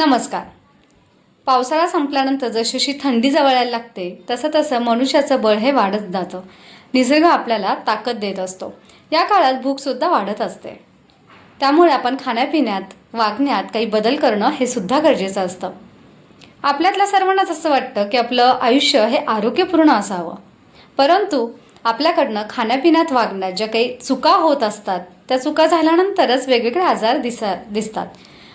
नमस्कार. पावसाळा संपल्यानंतर जशी थंडी जवळायला लागते तसं तसं मनुष्याचं बळ हे वाढत जातं. निसर्ग आपल्याला ताकद देत असतो. या काळात भूकसुद्धा वाढत असते. त्यामुळे आपण खाण्यापिण्यात, वागण्यात काही बदल करणं हे सुद्धा गरजेचं असतं. आपल्यातल्या सर्वांनाच असं वाटतं की आपलं आयुष्य हे आरोग्यपूर्ण असावं. परंतु आपल्याकडनं खाण्यापिण्यात, वागण्यात ज्या काही चुका होत असतात त्या चुका झाल्यानंतरच वेगवेगळे आजार दिसतात.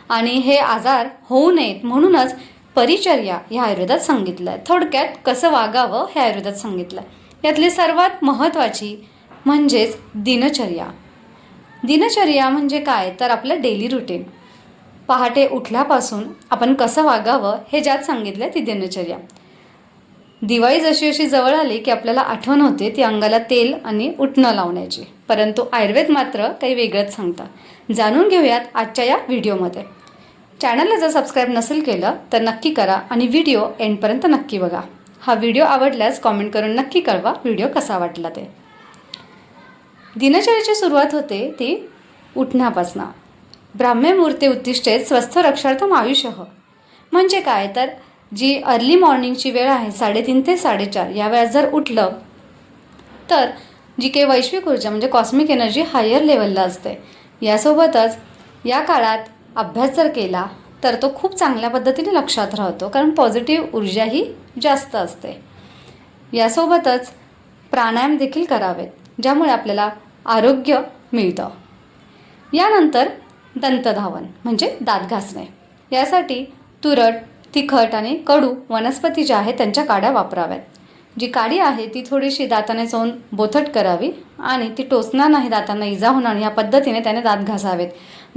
आणि हे आजार होऊ नयेत म्हणूनच परिचर्या ह्या आयुर्वेदात सांगितलं आहे. थोडक्यात कसं वागावं हे आयुर्वेदात सांगितलं आहे. यातली सर्वात महत्त्वाची म्हणजेच दिनचर्या. दिनचर्या म्हणजे काय तर आपलं डेली रुटीन. पहाटे उठल्यापासून आपण कसं वागावं हे ज्यात सांगितलं आहे ती दिनचर्या. दिवाळी जशी जवळ आली की आपल्याला आठवण होते ती अंगाला तेल आणि उटणं लावण्याची. परंतु आयुर्वेद मात्र काही वेगळंच सांगतं. जाणून घेऊयात आजच्या या व्हिडिओमध्ये. चॅनलला जर सबस्क्राईब नसेल केलं तर नक्की करा आणि व्हिडिओ एंडपर्यंत नक्की बघा. हा व्हिडिओ आवडल्यास कॉमेंट करून नक्की कळवा व्हिडिओ कसा वाटला ते. दिनचर्याची सुरुवात होते ती उठण्यापासून. ब्राह्मे मुहूर्ते उत्तिष्ठेत स्वस्थ रक्षार्थम आयुष्यः. म्हणजे काय तर जी अर्ली मॉर्निंगची वेळ आहे 3:30 ते 4:30 या वेळात जर उठलं तर जी काही वैश्विक ऊर्जा म्हणजे कॉस्मिक एनर्जी हायर लेवलला असते. यासोबतच या काळात अभ्यास जर केला तर तो खूप चांगल्या पद्धतीने लक्षात राहतो, कारण पॉझिटिव्ह ऊर्जाही जास्त असते. यासोबतच प्राणायाम देखील करावेत ज्यामुळे आपल्याला आरोग्य मिळतं. यानंतर दंतधावन म्हणजे दात घासणे. यासाठी तुरट, तिखट आणि कडू वनस्पती ज्या आहेत त्यांच्या काड्या वापराव्यात. जी काडी आहे ती थोडीशी दाताने चोळून बोथट करावी आणि ती टोचणार नाही, दातांना इजा होणार या पद्धतीने त्याने दात घासावेत.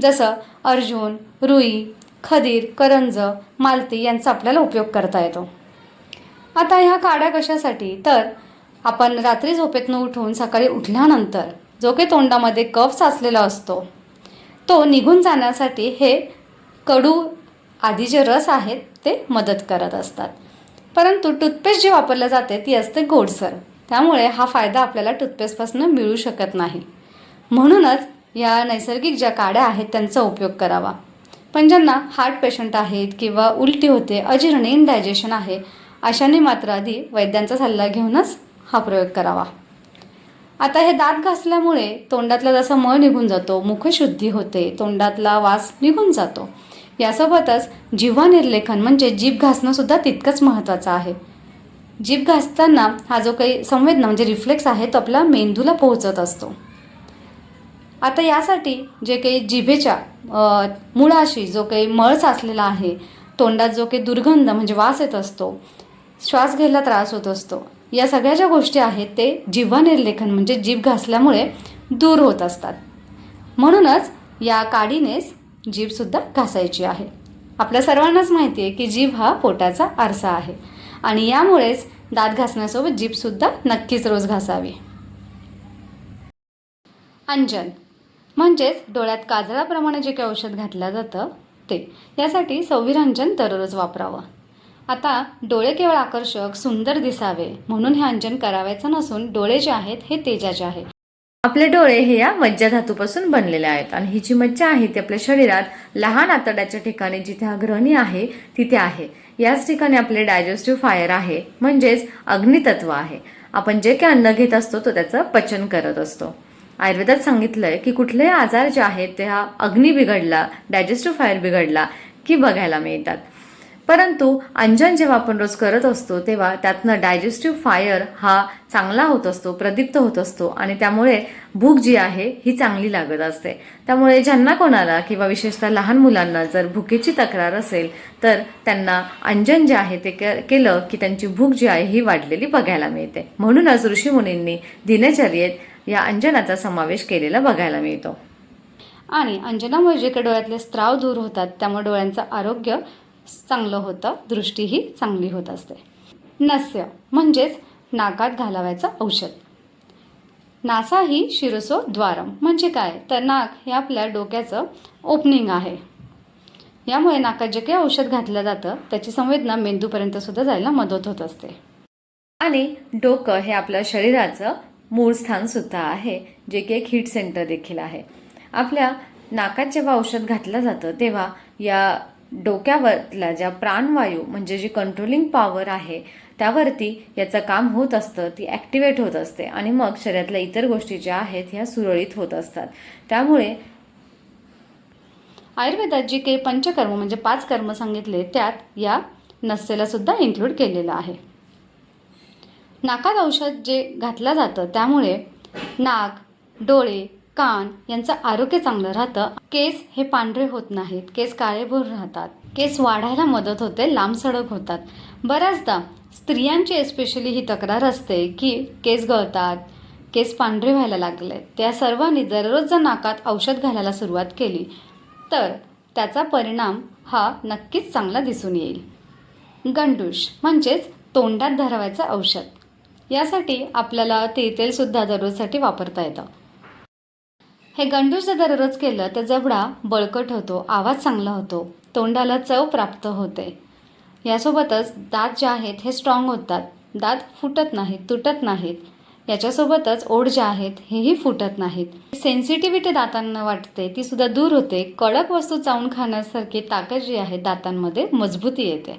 जसं अर्जुन, रुई, खदीर, करंज, मालती यांचा आपल्याला उपयोग करता येतो. आता ह्या काड्या कशासाठी तर आपण रात्री झोपेतनं उठून सकाळी उठल्यानंतर जो काही तोंडामध्ये कफ साचलेला असतो तो निघून जाण्यासाठी हे कडू आधी जे रस आहेत ते मदत करत असतात. परंतु टूथपेस्ट जी वापरली जाते ती असते गोडसर. त्यामुळे हा फायदा आपल्याला टूथपेस्टपासून मिळू शकत नाही. म्हणूनच या नैसर्गिक ज्या काड्या आहेत त्यांचा उपयोग करावा. पण ज्यांना हार्ट पेशंट आहेत किंवा उलटी होते, अजीर्ण, इनडायजेशन आहे, अशांनी मात्र आधी वैद्यांचा सल्ला घेऊनच हा प्रयोग करावा. आता हे दात घासल्यामुळे तोंडातला जसा मळ निघून जातो, मुखशुद्धी होते, तोंडातला वास निघून जातो. यासोबतच जिव्हा निर्लेखन म्हणजे जीभ घासणं सुद्धा तितकंच महत्त्वाचं आहे. जीभ घासताना हा जो काही संवेदना म्हणजे रिफ्लेक्स आहे तो आपल्या मेंदूला पोहोचत असतो. आता यासाठी जे काही जिभेच्या मुळाशी जो काही मळ साचलेला आहे, तोंडात जो काही दुर्गंध म्हणजे वास येत असतो, श्वास घ्यायला त्रास होत असतो, या सगळ्या ज्या गोष्टी आहेत ते जिव्हा निर्लेखन म्हणजे जीभ घासल्यामुळे दूर होत असतात. म्हणूनच या काडीनेच जीभसुद्धा घासायची आहे. आपल्या सर्वांनाच माहिती आहे की जीभ हा पोटाचा आरसा आहे आणि यामुळेच दात घासण्यासोबत जीभसुद्धा नक्कीच रोज घासावी. अंजन म्हणजेच डोळ्यात काजळाप्रमाणे जे काही औषध घातलं जातं ते. यासाठी सौवीरांजन दररोज वापरावं. आता डोळे केवळ आकर्षक, सुंदर दिसावे म्हणून हे अंजन करावायचं नसून डोळे जे आहेत हे तेजाचे आहेत. आपले डोळे हे या मज्जाधातूपासून बनलेले आहेत आणि ही जी मज्जा आहे ती आपल्या शरीरात लहान आतड्याच्या ठिकाणी जिथे अग्रणी आहे तिथे आहे. याच ठिकाणी आपले डायजेस्टिव्ह फायर आहे म्हणजेच अग्नितत्व आहे. आपण जे काही अन्न घेत असतो तो त्याचं पचन करत असतो. आयुर्वेदात सांगितलंय की कुठलेही आजार जे आहेत ते हा अग्नी बिघडला, डायजेस्टिव्ह फायर बिघडला की बघायला मिळतात. परंतु अंजन जेव्हा आपण रोज करत असतो तेव्हा त्यातनं डायजेस्टिव्ह फायर हा चांगला होत असतो, प्रदीप्त होत असतो आणि त्यामुळे भूक जी आहे ही चांगली लागत असते. त्यामुळे ज्यांना कोणाला किंवा विशेषतः लहान मुलांना जर भुकेची तक्रार असेल तर त्यांना अंजन जे आहे ते केलं की त्यांची भूक जी आहे ही वाढलेली बघायला मिळते. म्हणूनच ऋषीमुनींनी दिनचर्येत या अंजनाचा समावेश केलेला बघायला मिळतो. आणि अंजनामुळे जे काही डोळ्यातले स्त्राव दूर होतात त्यामुळे डोळ्यांचं आरोग्य चांगलं होतं, दृष्टीही चांगली होत असते. नस्य म्हणजेच नाकात घालावायचं औषध. नासा ही शिरसो द्वारम म्हणजे काय तर नाक हे आपल्या डोक्याचं ओपनिंग आहे. यामुळे नाकात जे काही औषध घातलं जातं त्याची संवेदना मेंदूपर्यंत सुद्धा जायला मदत होत असते. आणि डोकं हे आपल्या शरीराचं मूळ स्थान सुद्धा आहे, जे की एक हीट सेंटर देखील आहे. आपल्या नाकात जेव्हा औषध घातलं जातं तेव्हा या डोक्यावरल्या ज्या प्राणवायू म्हणजे जी कंट्रोलिंग पॉवर आहे त्यावरती याचं काम होत असतं, ती ॲक्टिवेट होत असते आणि मग शरीरातल्या इतर गोष्टी ज्या आहेत ह्या सुरळीत होत असतात. त्यामुळे आयुर्वेदात जी काही पंचकर्म म्हणजे 5 कर्म सांगितले त्यात या नसेला सुद्धा इन्क्लूड केलेलं आहे. नाकात औषध जे घातलं जातं त्यामुळे नाक, डोळे, कान यांचं आरोग्य चांगलं राहतं. केस हे पांढरे होत नाहीत, केस काळेभोर राहतात, केस वाढायला मदत होते, लांबसडक होतात. बऱ्याचदा स्त्रियांची एस्पेशली ही तक्रार असते की केस गळतात, केस पांढरे व्हायला लागले. त्या सर्वांनी दररोज जर नाकात औषध घालायला सुरुवात केली तर त्याचा परिणाम हा नक्कीच चांगला दिसून येईल. गंडूश म्हणजेच तोंडात धरावायचं औषध. यासाठी आपल्याला तेलसुद्धा दररोजसाठी वापरता येतं. हे गंडूश जर दररोज केलं तर जबडा बळकट होतो, आवाज चांगला होतो, तोंडाला चव प्राप्त होते. यासोबतच दात जे आहेत हे स्ट्रॉंग होतात, दात फुटत नाहीत, तुटत नाहीत. याच्यासोबतच ओठ जे आहेत हेही फुटत नाहीत. सेन्सिटिव्हिटी दातांना वाटते ती सुद्धा दूर होते. कडक वस्तू चावून खाण्यासारखी ताकद जी आहे दातांमध्ये मजबूती येते.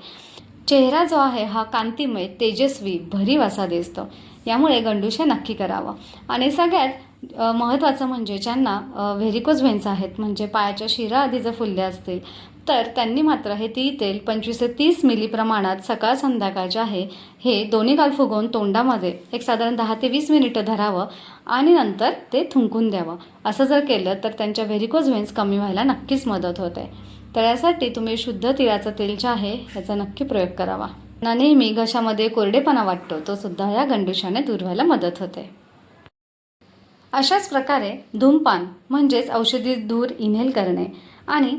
चेहरा जो आहे हा कांतिमय, तेजस्वी, भरीव असा दिसतो. यामुळे गंडूश हे नक्की करावं. आणि सगळ्यात महत्त्वाचं म्हणजे ज्यांना व्हेरिकोज व्हेन्स आहेत म्हणजे पायाच्या शिरा आधी जर फुलल्या असतील तर त्यांनी मात्र हे तेल 25 ते 30 मिली प्रमाणात सकाळ संध्याकाळ जे आहे हे दोन्ही गाल फुगवून तोंडामध्ये एक साधारण 10 ते 20 मिनिटं धरावं आणि नंतर ते थुंकून द्यावं. असं जर केलं तर त्यांच्या व्हेरिकोज व्हेन्स कमी व्हायला नक्कीच मदत होते. तर यासाठी तुम्ही शुद्ध तिळाचं तेल जे आहे याचा नक्की प्रयोग करावा. ना नेहमी घशामध्ये कोरडेपणा वाटतो तो सुद्धा या गंडूशाने दूर व्हायला मदत होते. अशाच प्रकारे धूमपान म्हणजेच औषधी धूर इन्हेल करणे आणि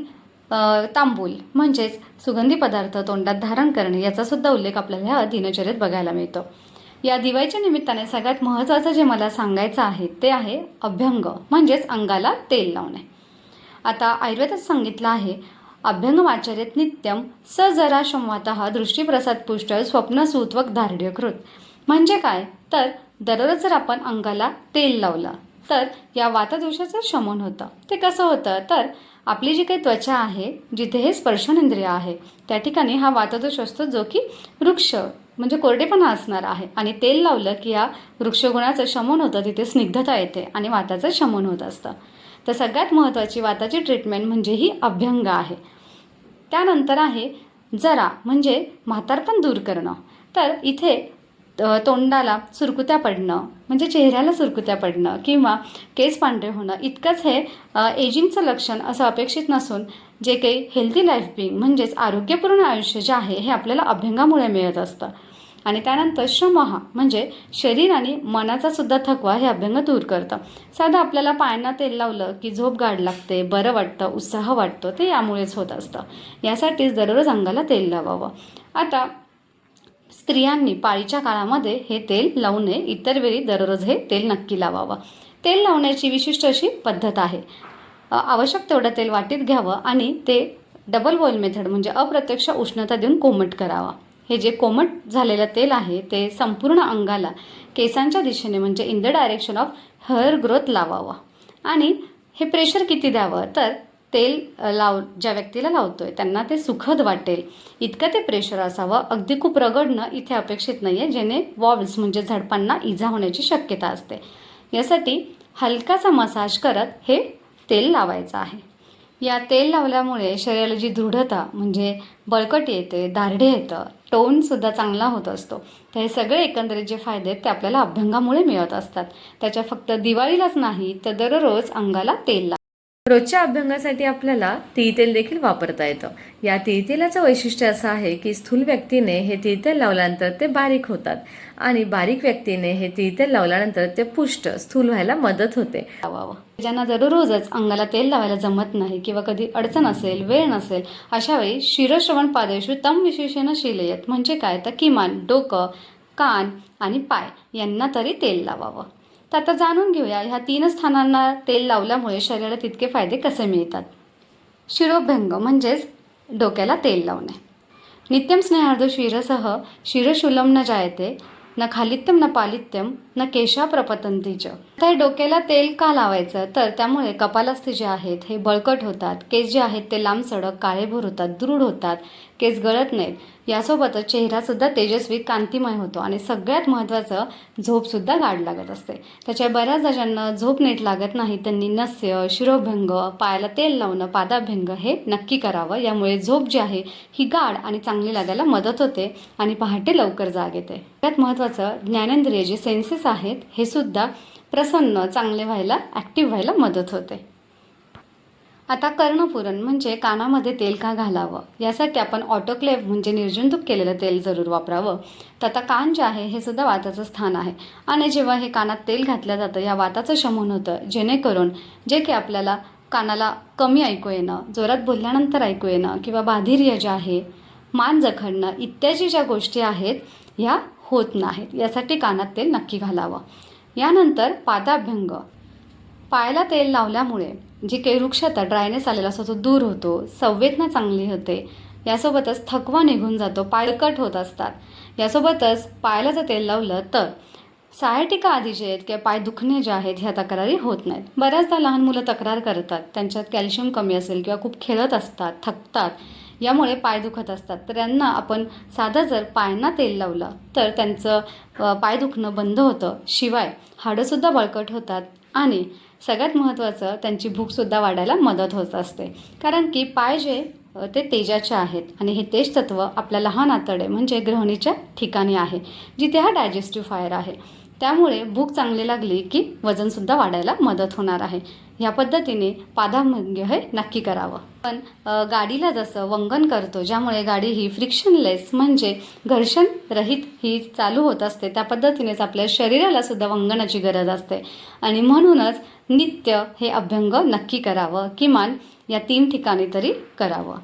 तांबूल म्हणजेच सुगंधी पदार्थ तोंडात धारण करणे याचा सुद्धा उल्लेख आपल्याला ह्या दिनचर्येत बघायला मिळतो. या दिवाळीच्या निमित्ताने सगळ्यात महत्त्वाचं जे मला सांगायचं आहे ते आहे अभ्यंग म्हणजेच अंगाला तेल लावणे. आता आयुर्वेदात सांगितलं आहे अभ्यंगमाचरेत नित्यम स जरा शमवातः दृष्टीप्रसाद पुष्ट स्वप्नसूत्वक दार्ढ्यकृत. म्हणजे काय तर दररोज जर आपण अंगाला तेल लावलं तर या वातदोषाचं शमन होतं. ते कसं होतं तर आपली जी काही त्वचा आहे जिथे हे स्पर्शनेंद्रिय आहे त्या ठिकाणी हा वातदोष असतो जो की वृक्ष म्हणजे कोरडेपणा असणार आहे आणि तेल लावलं की या वृक्षगुणाचं शमन होतं, तिथे स्निग्धता येते आणि वाताचं शमन होत असतं. तर सगळ्यात महत्त्वाची वाताची ट्रीटमेंट म्हणजे ही अभ्यंग आहे. त्यानंतर आहे जरा म्हणजे म्हातारपण दूर करणं. तर इथे तोंडाला सुरकुत्या पडणं म्हणजे चेहऱ्याला सुरकुत्या पडणं किंवा केस पांढरे होणं इतकंच हे एजिंगचं लक्षण असं अपेक्षित नसून जे काही हेल्दी लाईफ बिईंग म्हणजेच आरोग्यपूर्ण आयुष्य जे आहे हे आपल्याला अभ्यंगामुळे मिळत असतं. आणि त्यानंतर श्रमहा म्हणजे शरीर आणि मनाचा सुद्धा थकवा हे अभ्यंग दूर करतं. साधं आपल्याला पायांना तेल लावलं की झोप गाढ लागते, बरं वाटतं, उत्साह वाटतो, ते यामुळेच होत असतं. यासाठीच दररोज अंगाला तेल लावावं. आता स्त्रियांनी पाळीच्या काळामध्ये हे तेल लावू नये, इतर वेळी दररोज हे तेल नक्की लावावं. तेल लावण्याची विशिष्ट अशी पद्धत आहे. आवश्यक तेवढं तेल वाटीत घ्यावं आणि ते डबल बॉईल मेथड म्हणजे अप्रत्यक्ष उष्णता देऊन कोमट करावा. हे जे कोमट झालेलं तेल आहे ते संपूर्ण अंगाला केसांच्या दिशेने म्हणजे in the direction of hair growth लावावं. आणि हे प्रेशर किती द्यावं तर तेल ज्या व्यक्तीला लावतोय त्यांना ते सुखद वाटेल इतकं ते प्रेशर असावं. अगदी खूप रगडणं इथे अपेक्षित नाही आहे जेणे वॉल्व्स म्हणजे झडपांना इजा होण्याची शक्यता असते. यासाठी हलकासा मसाज करत हे तेल लावायचं आहे. या तेल लावल्यामुळे शरीराला जी दृढता म्हणजे बळकट येते, दारढे येतं, टोनसुद्धा चांगला होत असतो. तर हे सगळे एकंदरीत जे फायदे आहेत ते आपल्याला अभ्यंगामुळे मिळत असतात. त्याच्या फक्त दिवाळीलाच नाही तर दररोज अंगाला तेल लावा. रोजच्या अभ्यंगासाठी आपल्याला तिळतेल देखील वापरता येतं. या तिळतेलाचं वैशिष्ट्य असं आहे की स्थूल व्यक्तीने हे तिळतेल लावल्यानंतर ते बारीक होतात आणि बारीक व्यक्तीने हे तिळतेल लावल्यानंतर ते पुष्ट स्थूल व्हायला मदत होते. लावावं. ज्यांना दररोजच अंगाला तेल लावायला जमत नाही किंवा कधी अडचण असेल, वेळ नसेल, अशा वेळी शिरश्रवण पादेषु तम विशेषेण शीलयत म्हणजे काय तर किमान डोकं, कान आणि पाय यांना तरी तेल लावावं. तर आता जाणून घेऊया ह्या 3 स्थानांना तेल लावल्यामुळे शरीराला तितके फायदे कसे मिळतात. शिरोभ्यंग म्हणजेच डोक्याला तेल लावणे. नित्यम स्नेहार्ध शिरसह शिरशूलम न जायते न खालित्यम न पालित्यम न केशा प्रपतंती च. आता हे डोक्याला तेल का लावायचं, तर त्यामुळे कपालस्थी जे आहेत हे बळकट होतात, केस जे आहेत ते लांब सडक काळेभोर होतात, दृढ होतात, केस गळत नाहीत. यासोबतच चेहरासुद्धा तेजस्वी कांतिमय होतो आणि सगळ्यात महत्त्वाचं झोपसुद्धा गाढ लागत असते. त्याच्या बऱ्याचदा ज्यांना झोप नीट लागत नाही त्यांनी नस्य, शिरोभंग, पायाला तेल लावणं, पादाभ्यंग हे नक्की करावं. यामुळे झोप जी आहे ही गाढ आणि चांगली लागायला मदत होते आणि पहाटे लवकर जाग येते. सगळ्यात महत्त्वाचं ज्ञानेंद्रिय जे सेन्सेस आहेत हे सुद्धा प्रसन्न चांगले व्हायला, ॲक्टिव्ह व्हायला मदत होते. आता कर्णपुरण म्हणजे कानामध्ये तेल का घालावं, यासाठी आपण ऑटोक्लेव्ह म्हणजे निर्जंतुक केलेलं तेल जरूर वापरावं. तर आता कान जे आहे हे सुद्धा वाताचं स्थान आहे आणि जेव्हा हे कानात तेल घातलं जातं या वाताचं शमन होतं, जेणेकरून जे की आपल्याला कानाला कमी ऐकू येणं, जोरात बोलल्यानंतर ऐकू येणं किंवा बाधिर्य जे आहे, मान जखडणं इत्यादी ज्या गोष्टी आहेत ह्या होत नाहीत. यासाठी कानात तेल नक्की घालावं. यानंतर पादाभ्यंग, पायाला तेल लावल्यामुळे जी काही रुक्षता, ड्रायनेस आलेला असतो तो दूर होतो, संवेदना चांगली होते. यासोबतच थकवा निघून जातो, पायकट होत असतात. यासोबतच पायाला जर तेल लावलं तर सायाटिका आदी जे आहेत किंवा पाय दुखणे जे आहेत ह्या तक्रारी होत नाहीत. बऱ्याचदा लहान मुलं तक्रार करतात, त्यांच्यात कॅल्शियम कमी असेल किंवा खूप खेळत असतात, थकतात, यामुळे पाय दुखत असतात. तर यांना आपण साधं जर पायांना तेल लावलं तर त्यांचं पाय दुखणं बंद होतं. शिवाय हाडंसुद्धा बळकट होतात आणि सगळ्यात महत्त्वाचं त्यांची भूकसुद्धा वाढायला मदत होत असते. कारण की पाय जे ते तेजाचे आहेत आणि हे तेज तत्व आपल्या लहान आतडे म्हणजे गृहिणीच्या ठिकाणी आहे, जिथे हा डायजेस्टिव्ह फायर आहे. त्यामुळे भूक चांगली लागली की वजनसुद्धा वाढायला मदत होणार आहे. ह्या पद्धतीने पादाभ्यंग हे नक्की करावं. पण गाडीला जसं वंगण करतो, ज्यामुळे गाडी ही फ्रिक्शनलेस म्हणजे घर्षण रहित ही चालू होत असते, त्या पद्धतीनेच आपल्या शरीराला सुद्धा वंगणाची गरज असते आणि म्हणूनच नित्य हे अभ्यंग नक्की करावं, किमान या 3 ठिकाणी तरी करावं.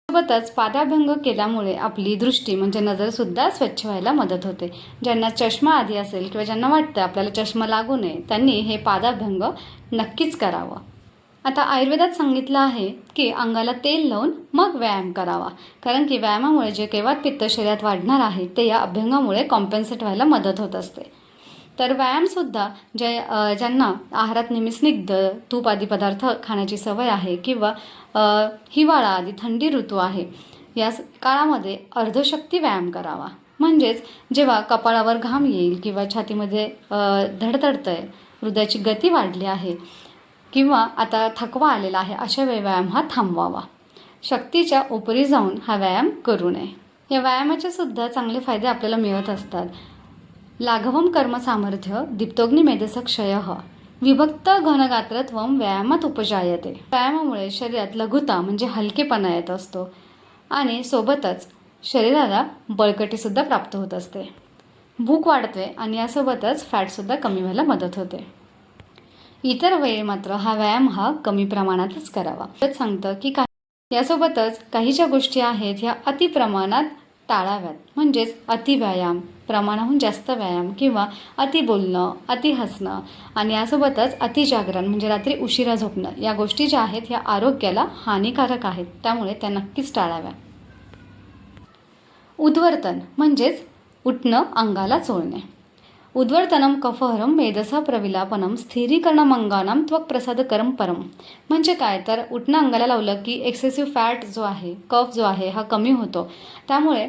सोबतच पादाभ्यंग केल्यामुळे आपली दृष्टी म्हणजे नजरसुद्धा स्वच्छ व्हायला मदत होते. ज्यांना चष्मा आधी असेल किंवा ज्यांना वाटतं आपल्याला चष्मा लागू नये त्यांनी हे पादाभ्यंग नक्कीच करावं. आता आयुर्वेदात सांगितलं आहे की अंगाला तेल लावून मग व्यायाम करावा, कारण की व्यायामामुळे जे काही वातपित्त शरीरात वाढणार आहे ते या अभ्यंगामुळे कॉम्पेन्सेट व्हायला मदत होत असते. तर व्यायामसुद्धा ज्यांना आहारात नेहमी स्निग्ध, तूप आदी पदार्थ खाण्याची सवय आहे किंवा हिवाळा आदी थंडी ऋतू आहे, या काळामध्ये अर्धशक्ती व्यायाम करावा. म्हणजेच जेव्हा कपाळावर घाम येईल किंवा छातीमध्ये धडधडतं आहे, हृदयाची गती वाढली आहे किंवा आता थकवा आलेला आहे, अशा वेळी व्यायाम हा थांबवावा. शक्तीच्या उपरी जाऊन हा व्यायाम करू नये. या व्यायामाचे सुद्धा चांगले फायदे आपल्याला मिळत असतात. लाघवम कर्म सामर्थ्य दीप्तोग्नी मेधस क्षयः विभक्त घनगात्रत्वम व्यायामात उपजायते. व्यायामामुळे शरीरात लघुता म्हणजे हलकेपणा येत असतो आणि सोबतच शरीराला बळकटीसुद्धा प्राप्त होत असते. भूक वाढते आणि यासोबतच फॅटसुद्धा कमी व्हायला मदत होते. इतर वेळी मात्र हा व्यायाम हा कमी प्रमाणातच करावा. सांगतं की यासोबतच काही ज्या गोष्टी आहेत ह्या अतिप्रमाणात टाळाव्यात. म्हणजेच अतिव्यायाम, प्रमाणाहून जास्त व्यायाम किंवा अति बोलणं, अति हसणं आणि यासोबतच अतिजागरण म्हणजे रात्री उशिरा झोपणं, या गोष्टी ज्या आहेत ह्या आरोग्याला हानिकारक आहेत, त्यामुळे त्या नक्कीच टाळाव्या. उद्वर्तन म्हणजेच उठणं, अंगाला चोळणे. उद्वर्तनम कफहरम मेधसा प्रविलापनम स्थिरीकरणम अंगानाम त्वक प्रसादकरम परम. म्हणजे काय तर उठणं अंगाला लावलं की एक्सेसिव्ह फॅट जो आहे, कफ जो आहे हा कमी होतो. त्यामुळे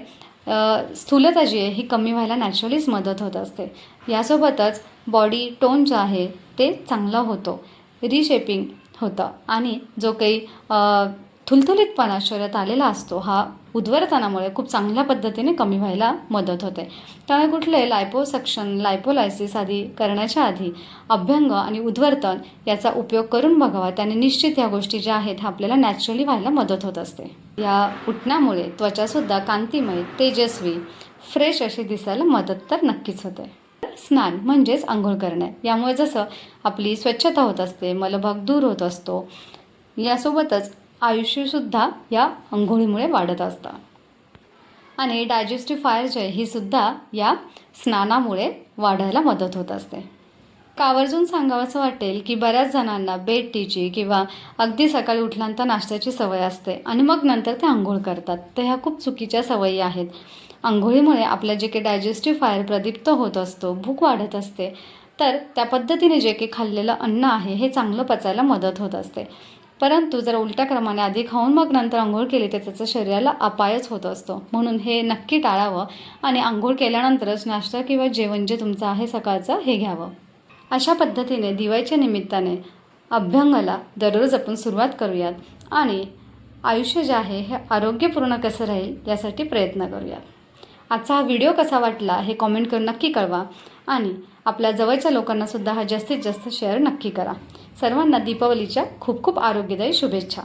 स्थूलता जी आहे ही कमी व्हायला नॅचरलीच मदत होत असते. यासोबतच बॉडी टोन जो आहे ते चांगला होतो, रिशेपिंग होतं आणि जो काही थुलथुलीतपणा शरीरात आलेला असतो हा उद्वर्तनामुळे खूप चांगल्या पद्धतीने कमी व्हायला मदत होते. त्यामुळे कुठले लायपोसक्शन, लायपोलायसिस आदी करण्याच्या आधी अभ्यंग आणि उद्वर्तन याचा उपयोग करून बघावा. त्याने निश्चित ह्या गोष्टी ज्या आहेत आपल्याला नॅचरली व्हायला मदत होत असते. या उठण्यामुळे त्वचासुद्धा कांतिमय, तेजस्वी, फ्रेश अशी दिसायला मदत तर नक्कीच होते. स्नान म्हणजेच आंघोळ करणे. यामुळे जसं आपली स्वच्छता होत असते, मलभाग दूर होत असतो, यासोबतच आयुष्यसुद्धा या आंघोळीमुळे वाढत असतं आणि डायजेस्टिव्ह फायर जे ही सुद्धा या स्नानामुळे वाढायला मदत होत असते. आवर्जून सांगावंसं वाटेल की बऱ्याच जणांना बेड टीची किंवा अगदी सकाळी उठल्यानंतर नाश्त्याची सवय असते आणि मग नंतर ते आंघोळ करतात. तर ह्या खूप चुकीच्या सवयी आहेत. आंघोळीमुळे आपलं जे काही डायजेस्टिव्ह फायर प्रदीप्त होत असतो, भूक वाढत असते, तर त्या पद्धतीने जे काही खाल्लेलं अन्न आहे हे चांगलं पचायला मदत होत असते. परंतु जर उलट्या क्रमाने आधी खाऊन मग नंतर अंघोळ केली तर त्याचा शरीराला अपायच होत असतो. म्हणून हे नक्की टाळावं आणि अंघोळ केल्यानंतरच नाश्ता किंवा जेवण जे तुमचं आहे सकाळचं हे घ्यावं. अशा पद्धतीने दिवाळीच्या निमित्ताने अभ्यंगाला दररोज आपण सुरुवात करूयात आणि आयुष्य जे आहे हे आरोग्यपूर्ण कसं राहील यासाठी प्रयत्न करूयात. आजचा हा व्हिडिओ कसा वाटला हे कॉमेंट करून नक्की कळवा आणि आपल्या जवळच्या लोकांनासुद्धा हा जास्तीत जास्त शेअर नक्की करा. सर्वांना दीपावलीच्या खूप खूप आरोग्यदायी शुभेच्छा.